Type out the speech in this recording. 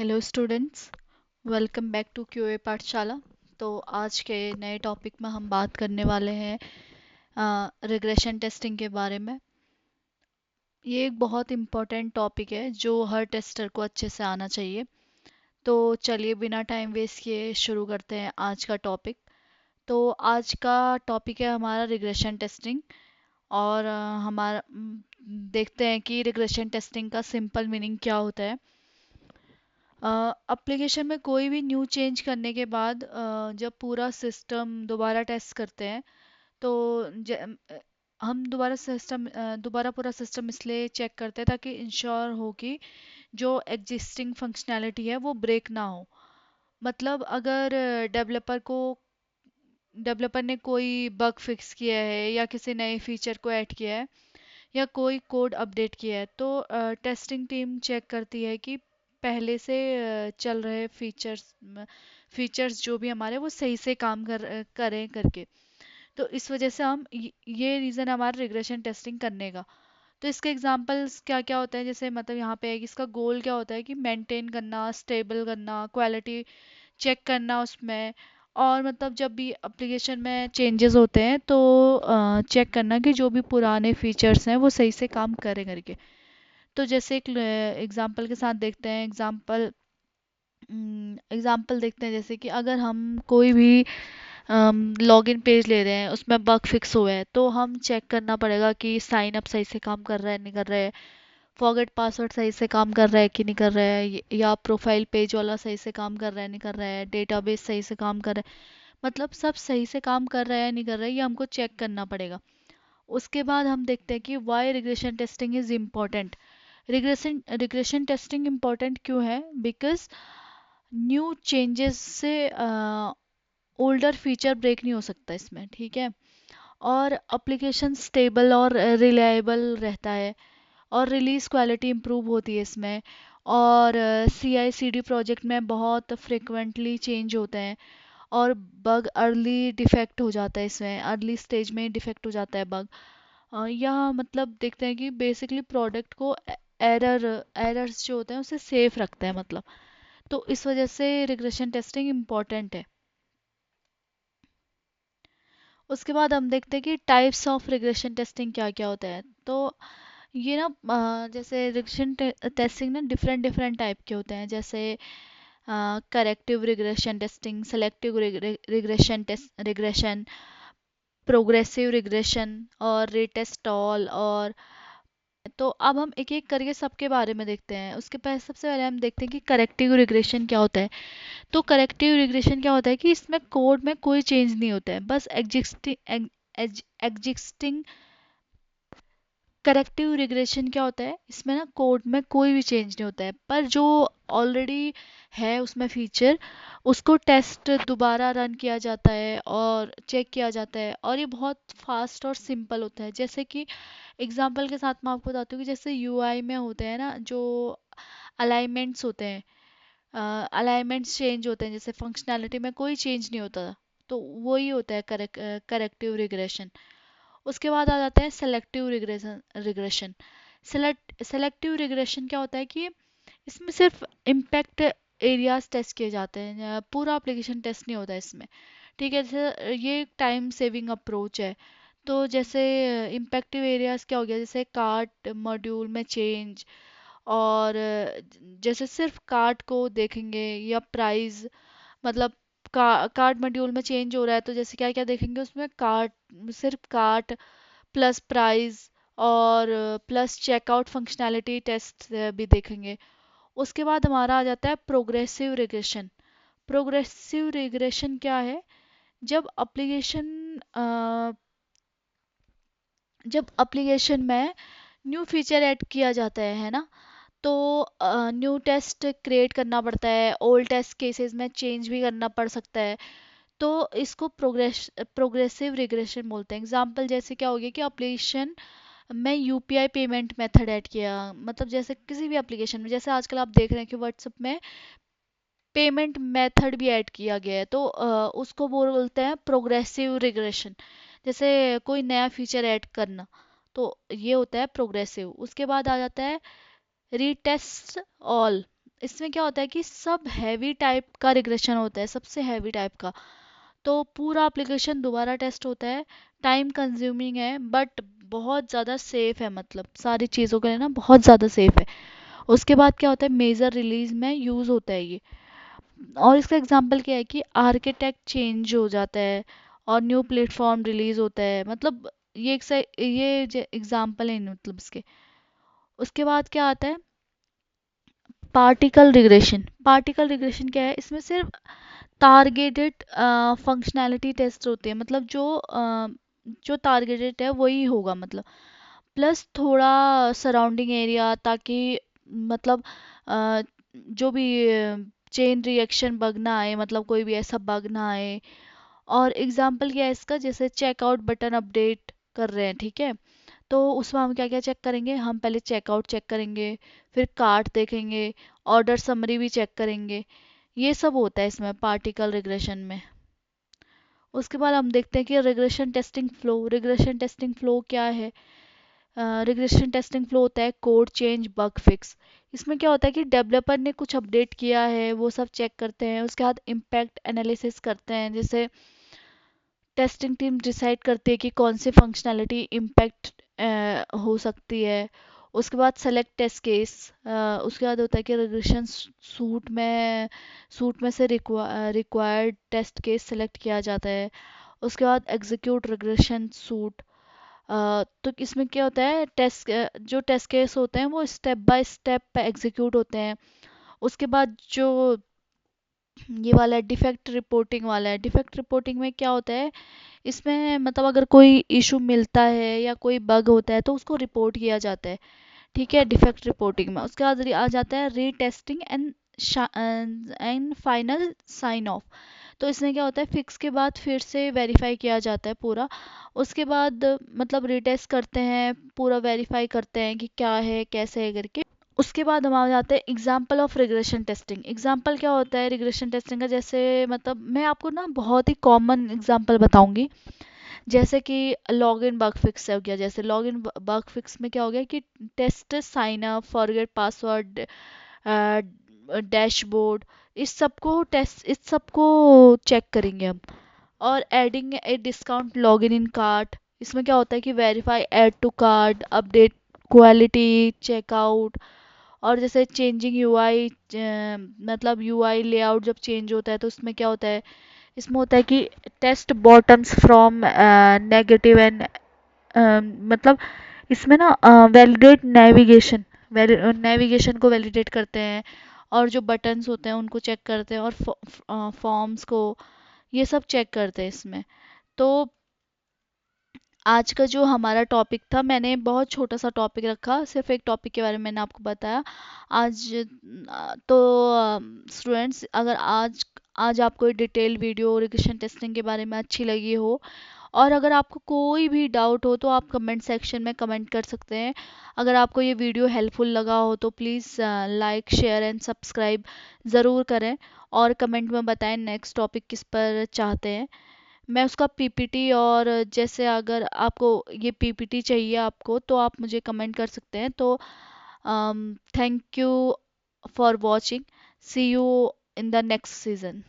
Hello students, welcome back to QA Pathshala. तो आज के नए टॉपिक में हम बात करने वाले हैं रिग्रेशन टेस्टिंग के बारे में। ये एक बहुत इम्पोर्टेंट टॉपिक है जो हर टेस्टर को अच्छे से आना चाहिए। तो चलिए बिना टाइम वेस्ट किए शुरू करते हैं आज का टॉपिक। तो आज का टॉपिक है हमारा रिग्रेशन टेस्टिंग। और देखते हैं कि रिग्रेशन टेस्टिंग का सिंपल मीनिंग क्या होता है। एप्लीकेशन में कोई भी न्यू चेंज करने के बाद जब पूरा सिस्टम दोबारा टेस्ट करते हैं तो हम दोबारा पूरा सिस्टम इसलिए चेक करते हैं ताकि इंश्योर हो कि जो एग्जिस्टिंग फंक्शनैलिटी है वो ब्रेक ना हो। मतलब अगर डेवलपर ने कोई बग फिक्स किया है या किसी नए फीचर को ऐड किया है या कोई कोड अपडेट किया है तो टेस्टिंग टीम चेक करती है कि पहले से चल रहे फीचर्स जो भी हमारे वो सही से काम करें करके। तो इस वजह से ये रीज़न है हमारा रिग्रेशन टेस्टिंग करने का। तो इसके एग्जांपल्स क्या क्या होते हैं, जैसे मतलब यहाँ पे है कि इसका गोल क्या होता है कि मेंटेन करना, स्टेबल करना, क्वालिटी चेक करना उसमें। और मतलब जब भी एप्लीकेशन में चेंजेस होते हैं तो चेक करना कि जो भी पुराने फीचर्स हैं वो सही से काम करें करके। तो जैसे एक एग्जांपल के साथ देखते हैं। एग्जांपल देखते हैं, जैसे कि अगर हम कोई भी लॉगिन पेज ले रहे हैं उसमें बग फिक्स हुआ है तो हम चेक करना पड़ेगा कि साइन अप सही से काम कर रहा है नहीं कर रहा है, फॉरगेट पासवर्ड सही से काम कर रहा है कि नहीं कर रहा है, या प्रोफाइल पेज वाला सही से काम कर रहा है नहीं कर रहा है, डेटाबेस सही से काम कर रहा है। मतलब सब सही से काम कर रहा है नहीं कर रहा है, ये हमको चेक करना पड़ेगा। उसके बाद हम देखते हैं कि why regression testing is important. Regression testing important क्यों है? बिकॉज न्यू चेंजेस से ओल्डर फीचर ब्रेक नहीं हो सकता इसमें, ठीक है। और एप्लीकेशन स्टेबल और रिलायबल रहता है और रिलीज क्वालिटी इम्प्रूव होती है इसमें। और सी आई सी डी प्रोजेक्ट में बहुत फ्रिक्वेंटली चेंज होते हैं और बग अर्ली डिफेक्ट हो जाता है, इसमें अर्ली स्टेज में डिफेक्ट हो जाता है बग। या मतलब देखते हैं कि बेसिकली प्रोडक्ट को एरर्स जो होते हैं उसे सेफ रखते हैं मतलब। तो इस वजह से रिग्रेशन टेस्टिंग इम्पॉर्टेंट है। उसके बाद हम देखते हैं कि टाइप्स ऑफ रिग्रेशन टेस्टिंग क्या क्या होता है। तो ये ना जैसे रिग्रेशन टेस्टिंग ना डिफरेंट डिफरेंट टाइप के होते हैं, जैसे corrective regression testing, selective regression, progressive regression और रीटेस्ट ऑल। और तो अब हम एक एक करके सबके बारे में देखते हैं। उसके पहले सबसे पहले हम देखते हैं कि करेक्टिव रिग्रेशन क्या होता है। तो करेक्टिव रिग्रेशन क्या होता है कि इसमें कोड में कोई चेंज नहीं होता है, बस एग्जिस्टिंग। करेक्टिव रिग्रेशन क्या होता है, इसमें ना कोड में कोई भी चेंज नहीं होता है पर जो ऑलरेडी है उसमें फीचर, उसको टेस्ट दोबारा रन किया जाता है और चेक किया जाता है। और ये बहुत फास्ट और सिंपल होता है। जैसे कि एग्जांपल के साथ मैं आपको बताती हूँ कि जैसे यूआई में होते हैं ना जो अलाइनमेंट्स होते हैं, अलाइनमेंट्स चेंज होते हैं, जैसे फंक्शनैलिटी में कोई चेंज नहीं होता, तो वही होता है करेक्टिव रिग्रेशन। उसके बाद आ जाता है सेलेक्टिव रिग्रेशन। सेलेक्टिव रिग्रेशन क्या होता है कि इसमें सिर्फ इम्पैक्ट एरियाज टेस्ट किए जाते हैं, पूरा एप्लीकेशन टेस्ट नहीं होता इसमें, ठीक है। जैसे ये एक टाइम सेविंग अप्रोच है। तो जैसे इम्पैक्टिव एरियाज क्या हो गया, जैसे कार्ट मॉड्यूल में चेंज, और जैसे सिर्फ कार्ट को देखेंगे या प्राइस, मतलब कार्ट मॉड्यूल में चेंज हो रहा है तो जैसे क्या क्या देखेंगे उसमें, कार्ट, सिर्फ कार्ट प्लस प्राइस और प्लस चेकआउट फंक्शनैलिटी टेस्ट भी देखेंगे। उसके बाद हमारा आ जाता है प्रोग्रेसिव रिग्रेशन। प्रोग्रेसिव रिग्रेशन क्या है? जब एप्लीकेशन जब एप्लीकेशन में न्यू फीचर ऐड किया जाता है ना, तो न्यू टेस्ट क्रिएट करना पड़ता है, ओल्ड टेस्ट केसेस में चेंज भी करना पड़ सकता है। तो इसको प्रोग्रेसिव रिग्रेशन बोलते हैं। एग्जांपल जैसे क्या हो गया कि एप्लीकेशन में यूपीआई पेमेंट मेथड ऐड किया, मतलब जैसे किसी भी एप्लीकेशन में, जैसे आजकल आप देख रहे हैं कि व्हाट्सएप में पेमेंट मेथड भी ऐड किया गया है, तो उसको बोलते हैं प्रोग्रेसिव रिग्रेशन। जैसे कोई नया फीचर ऐड करना, तो ये होता है प्रोग्रेसिव। उसके बाद आ जाता है रीटेस्ट ऑल। इसमें क्या होता है कि सब हैवी टाइप का रिग्रेशन होता है, सबसे हैवी टाइप का। तो पूरा एप्लीकेशन दोबारा टेस्ट होता है, टाइम कंज्यूमिंग है बट बहुत ज़्यादा सेफ है, मतलब सारी चीज़ों के लिए ना बहुत ज़्यादा सेफ है। उसके बाद क्या होता है, मेजर रिलीज में यूज़ होता है ये। और इसका एग्जांपल क्या है कि आर्किटेक्ट चेंज हो जाता है और न्यू प्लेटफॉर्म रिलीज होता है, मतलब ये ये एग्जांपल है मतलब इसके। उसके बाद क्या आता है, पार्टिकल रिग्रेशन। पार्टिकल रिग्रेशन क्या है, इसमें सिर्फ टारगेटेड फंक्शनैलिटी टेस्ट होते हैं, मतलब जो टारगेटेड है वही होगा, मतलब प्लस थोड़ा सराउंडिंग एरिया, ताकि मतलब अ, जो भी चेन रिएक्शन बग ना आए, मतलब कोई भी ऐसा बग ना आए। और एग्जांपल क्या है इसका, जैसे चेकआउट बटन अपडेट कर रहे हैं, ठीक है, तो उसमें हम क्या क्या चेक करेंगे, हम पहले चेकआउट चेक करेंगे, फिर कार्ट देखेंगे, ऑर्डर समरी भी चेक करेंगे। ये सब होता है इसमें पार्टिकल रिग्रेशन में। उसके बाद हम देखते हैं कि regression testing flow. Regression testing flow क्या है, रिग्रेशन टेस्टिंग फ्लो होता है कोड चेंज बग फिक्स। इसमें क्या होता है कि डेवलपर ने कुछ अपडेट किया है वो सब चेक करते हैं, उसके बाद इम्पैक्ट एनालिसिस करते हैं, जैसे टेस्टिंग टीम डिसाइड करती है कि कौन सी फंक्शनैलिटी इम्पैक्ट हो सकती है। उसके बाद सेलेक्ट टेस्ट केस। उसके बाद होता है कि रिग्रेशन सूट में से रिक्वायर्ड टेस्ट केस सेलेक्ट किया जाता है। उसके बाद एग्जीक्यूट रिग्रेशन सूट। तो इसमें क्या होता है, जो टेस्ट केस होते हैं वो स्टेप बाय स्टेप एग्जीक्यूट होते हैं। उसके बाद जो ये वाला डिफेक्ट रिपोर्टिंग वाला है, डिफेक्ट रिपोर्टिंग में क्या होता है, इसमें मतलब अगर कोई इशू मिलता है या कोई बग होता है तो उसको रिपोर्ट किया जाता है, ठीक है, डिफेक्ट रिपोर्टिंग में। उसके बाद आ जाता है retesting and final sign off. तो इसमें क्या होता है, फिक्स के बाद फिर से वेरीफाई किया जाता है पूरा। उसके बाद मतलब रीटेस्ट करते हैं, पूरा वेरीफाई करते हैं कि क्या है कैसे है करके। उसके बाद हम आ जाते हैं example of regression testing. Example क्या होता है रिग्रेशन टेस्टिंग का, जैसे मतलब मैं आपको ना बहुत ही कॉमन एग्जाम्पल बताऊंगी। जैसे कि लॉगिन बग फिक्स हो गया, जैसे लॉगिन बग फिक्स में क्या हो गया कि test sign up, forget password, dashboard, इस सबको चेक करेंगे हम। और adding a discount login in cart. इसमें क्या होता है कि verify add to cart, update quality, checkout. और जैसे चेंजिंग यूआई, मतलब यूआई लेआउट जब चेंज होता है तो उसमें क्या होता है, इसमें होता है कि test bottoms from negative end, मतलब इसमें ना वैलिडेट नेविगेशन, नेविगेशन को वैलिडेट करते हैं। और जो बटन्स होते हैं उनको चेक करते हैं, और फॉर्म्स को, ये सब चेक करते हैं इसमें। तो आज का जो हमारा टॉपिक था, मैंने बहुत छोटा सा टॉपिक रखा, सिर्फ एक टॉपिक के बारे में मैंने आपको बताया आज। तो स्टूडेंट्स, अगर आज आज आपको ये डिटेल वीडियो रिग्रेशन टेस्टिंग के बारे में अच्छी लगी हो, और अगर आपको कोई भी डाउट हो तो आप कमेंट सेक्शन में कमेंट कर सकते हैं। अगर आपको ये वीडियो हेल्पफुल लगा हो तो please like share and subscribe ज़रूर करें, और कमेंट में बताएं नेक्स्ट टॉपिक किस पर चाहते हैं। मैं उसका पीपीटी, और जैसे अगर आपको ये पीपीटी चाहिए आपको तो आप मुझे कमेंट कर सकते हैं। तो thank you for watching, see you in the next season.